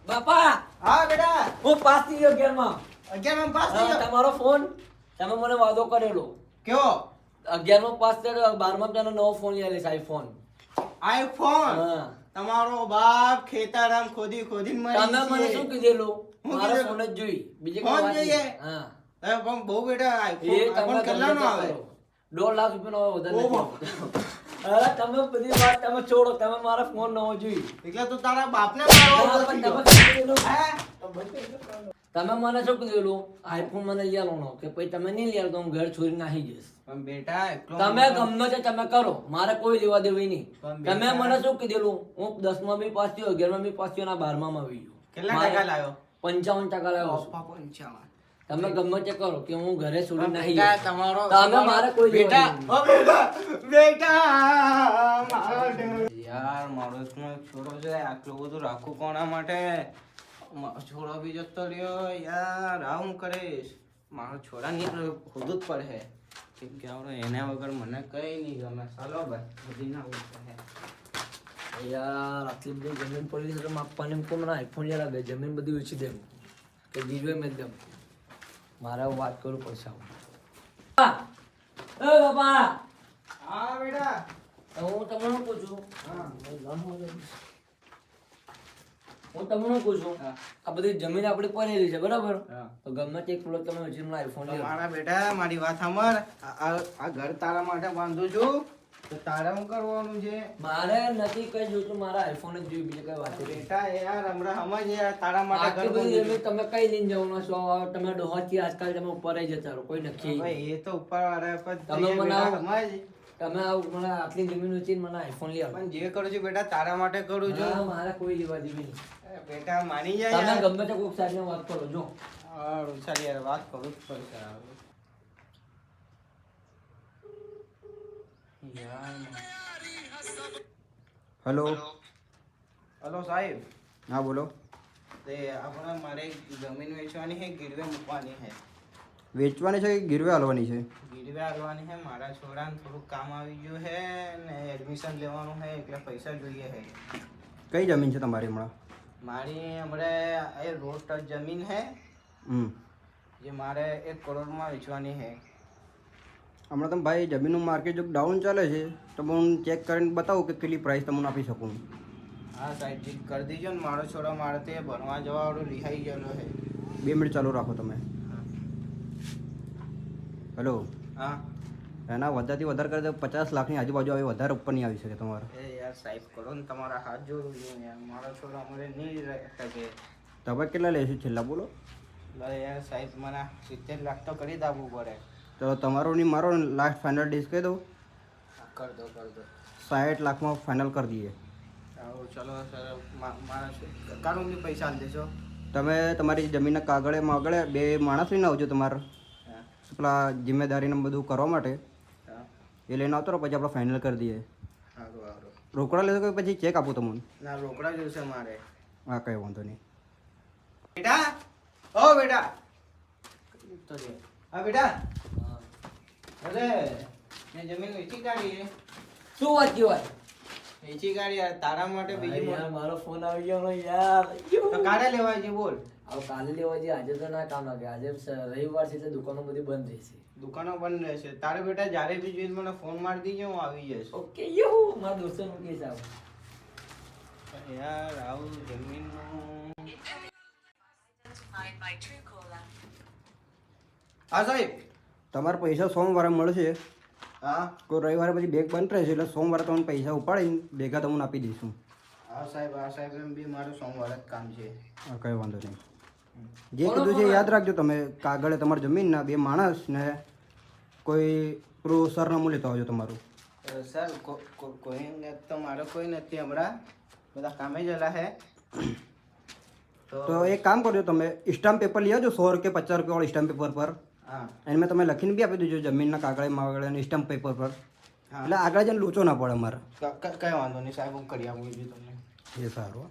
બાપા હા બેટા હું પાસ થઈ ગયો 11માં. 11 પાસ થઈ ગયો તમારો ફોન તમે મને વાદો કરેલો કયો 11માં પાસ થયો 12માં તને નવો ફોન લઈ આલીશ આઈફોન. આઈફોન હા તમારો બાપ ખેતરામ ખોદી ખોદીને મરી તમે મને છે. શું કીધેલું હું મારો કીધેલું? ફોન જ જોઈ બીજે ફોન કોઈ વાત જોઈએ? નહીં. હા અરે પણ બહુ બેટા એ આઈફોન તમે કેટલાનો આવે 2 લાખ રૂપિયાનો વધારે ઓહો. નથી. અરે તમે બધી વાત તમે છોડો તમે મારો ફોન નવો જોઈ. એટલે તો તારા બાપને ના, મારવા પણ ગયો. તમે શું કીધેલું? હે? તમે મને શું કીધેલું આઈફોન મને લઈ આલો કે પછી તમે નહીં લઈ આલો તો હું ઘર છોડીને નાહી જઈશ. પણ બેટા એટલો તમે ગમે તે તમે કરો મારે કોઈ લેવા દેવી નહીં. પણ તમે બેટા- મને શું કીધેલું હું 10માં બી પાસ થયો 11માં બી પાસ થયો ને 12માં આવી ગયો. કેટલા મારે ટકા લાવ્યો 55% લાવ્યો છું. પપ્પા 55. તમે ગમે તે કરો કે હું ઘરે છોડીને નાહી બેટા, જઈશ. તમારો તમે મારે કોઈ બેટા લેવા દેવું ઓ બેટા યાર મારો છોડો છે આટલું બધું રાખું કોના માટે મારો છોડો બી જતો રહ્યો યાર આવું કરીશ મારો છોડા ની ખુદ જ પડે કેમ કે આવડે એના વગર મને કઈ નહીં ગમે ચાલો ભાઈ બધી ના પડે યાર આટલી બધી જમીન પડી છે તો માપવાને એમ કોણ મને આઈફોન યાર લાગે જમીન બધી વેચી દેવું કે ગીરવે મેં દેમ મારે હવે વાત કરવું પડશે હવે. એ બાપા હા બેટા તો હું તમને શું પૂછું હા હું તમને શું પૂછું હા. આ બધી જમીન આપણી પડેલી છે બરાબર હા. તો ગમે તે એક પ્લોટ તમે વેચીને આઈફોન તો લેવો મારા બેટા મારી વાત સાંભળ આ ઘર તારા માટે બાંધું છું તો તારે શું કરવાનું છે મારે નથી કઈ જોતું મારા આઈફોન જ જોયું બીજું કઈ વાત નહીં. બેટા યાર હમણાં સમજ યાર તારા માટે આટલી ઘર બધી બાંધું જમીન તમે કઈ લઈને જવાના છો તમે ડોહાથી આજકાલ તમે ઉપર આવી જતા રહો કોઈ છું. નક્કી ભાઈ એ તો ઉપર વાળા પર તમે જઈએ મને બેટા, આવો. સમજ તમે મને આટલી જમીન વેચીને મને આઈફોન લઈ આવો પણ જે કરું છું બેટા તારા માટે કરું છું ના, મારે કોઈ લેવા દેવી નહીં. બેટા માની જાય તમે યાર ગમે તે કોઈક સાથે વાત કરો જો હારું, ચાલ યાર વાત કરું જ પડશે हेलो હલો સાહેબ हाँ बोलो તે આપણે મારે જમીન વેચવાની છે ગીરવે મૂકવાની છે વેચવાની છે કે ગીરવે હાલવાની છે ગીરવે આવવાની છે મારા છોકરાને થોડુંક કામ આવી ગયું છે ને એડમિશન લેવાનું છે એટલે પૈસા જોઈએ છે કઈ જમીન છે તમારી હમણાં મારી હમણાં એ રોડ ટચ જમીન છે જે મારે 1 કરોડમાં વેચવાની છે હમણાં તમે ભાઈ જમીનનું માર્કેટ જો ડાઉન ચાલે છે તો હું ચેક કરીને બતાવું કે કેટલી પ્રાઇસ તમને આપી શકું હા સાહેબ ઠીક કરી દીજો ને મારો છોકરો મારે તે ભણવા જવાવાળો રિહાઈ ગયેલો છે 2 મિનિટ ચાલુ રાખો તમે હેલો હા એના વધારેથી વધારે કરે તો 50 લાખની આજુબાજુ આવે વધારે ઉપર નહીં આવી શકે તમારે એ યાર સાહેબ કરો ને તમારા હાથ જોડું છું યાર મારો છોકરો અમારે નહીં રહે શકે તમે કેટલા લેશો છેલ્લા બોલો એટલે યાર સાહેબ મને 70 લાખ તો કરી જ આપવું પડે તો તમારો નહીં મારો લાસ્ટ ફાઇનલ ડીસ કહી દઉં કર દો 60 લાખમાં ફાઇનલ કરી દઈએ આવો ચલો સર મારા કાનૂની પૈસા આપી દેજો તમે તમારી જમીનના કાગળે માગળે 2 માણસ લઈને આવજો તમારે હા પેલા જિમ્મેદારીને બધું કરવા માટે હા એ લઈને આવતો રહો પછી આપણે ફાઇનલ કરી દઈએ સારું સારું રોકડા લેશો કે પછી ચેક આપું તમને ના રોકડા જોઈશે મારે હા કંઈ વાંધો નહીં બેટા ઓ બેટા હા બેટા અરે મેં જમીન વેચી કાઢી શું વાત કહેવાય વેચી કાઢી યાર તારા માટે બીજી યાર મારો ફોન આવી ગયો ને યાર તો કારે લેવાય છે બોલ હવે કાલે લેવા જઈએ આજે તો ના કામ લાગે આજે રવિવાર છે એટલે દુકાનો બધી બંધ રહેશે દુકાનો બંધ રહેશે તારે બેટા જ્યારે બી જોઈએ મને ફોન મારી દીજો હું આવી જઈશ ઓકે યો મારા દોસ્તોનું કેસ આવો યાર આવું જમીનનું હા સાહેબ તમારે પૈસા સોમવારે મળશે હા કોઈ રવિવારે પછી બેગ બંધ રહેશે એટલે સોમવારે તમને પૈસા ઉપાડીને ભેગા તમને આપી દઈશું હા સાહેબ એમ બી મારું સોમવારે જ કામ છે હા કંઈ વાંધો નહીં જે કીધું છે એ યાદ રાખજો તમે કાગળે તમારી જમીનના 2 માણસ ને કોઈ પ્રૂફ સરનામું લેતા આવજો તમારું સર કોઈ તો મારો કોઈ નથી હમણાં બધા કામે જલા હે તો એક કામ કરજો તમે સ્ટામ્પ પેપર લઈ આવજો 100 કે 50 રૂપિયા વાળું સ્ટામ્પ પેપર પર હા એને મેં તમે લખીને બી આપી દેજો જમીનના કાગળે માગળે અને સ્ટામ્પ પેપર પર હા એટલે આગળ જઈને લોચો ના પડે અમારે કઈ વાંધો નહીં સાહેબ હું કરી આપું છું તમને એ સારું